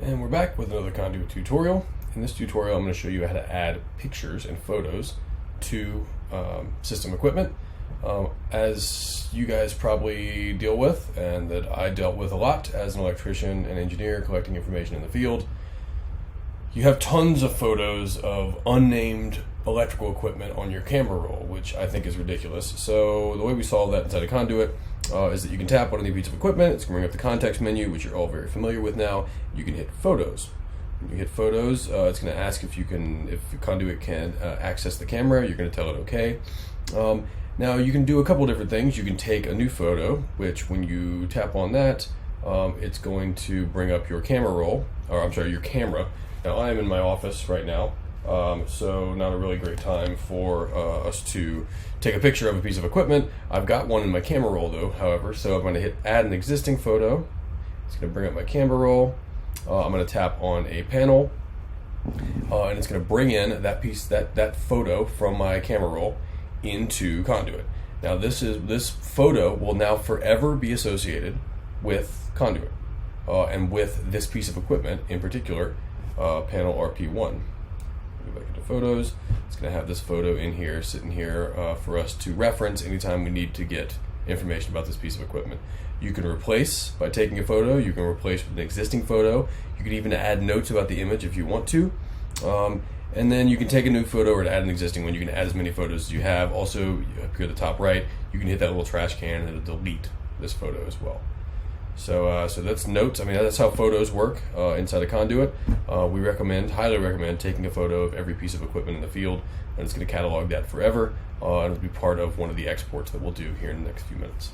And we're back with another Conduit tutorial. In this tutorial, I'm going to show you how to add pictures and photos to system equipment. As you guys probably deal with, and that I dealt with a lot as an electrician and engineer collecting information in the field, you have tons of photos of unnamed electrical equipment on your camera roll, which I think is ridiculous. So the way we solve that inside of Conduit is that you can tap on any piece of equipment. It's going to bring up the context menu, which you're all very familiar with now. You can hit photos. When you hit photos, it's going to ask if Conduit can access the camera. You're going to tell it okay. Now you can do a couple different things. You can take a new photo, which when you tap on that, it's going to bring up your camera roll, or I'm sorry, your camera. Now I am in my office right now, so not a really great time for us to take a picture of a piece of equipment. I've got one in my camera roll though, however, so I'm going to hit add an existing photo. It's going to bring up my camera roll. I'm going to tap on a panel, and it's going to bring in that piece, that photo from my camera roll into Conduit. Now this photo will now forever be associated with Conduit and with this piece of equipment in particular, panel RP1. Go back into photos. It's going to have this photo in here, sitting here for us to reference anytime we need to get information about this piece of equipment. You can replace by taking a photo. You can replace with an existing photo. You can even add notes about the image if you want to. And then you can take a new photo or add an existing one. You can add as many photos as you have. Also, up here at the top right, you can hit that little trash can and it'll delete this photo as well. So that's notes. I mean, that's how photos work inside a Conduit. We highly recommend taking a photo of every piece of equipment in the field, and it's going to catalog that forever, and it'll be part of one of the exports that we'll do here in the next few minutes.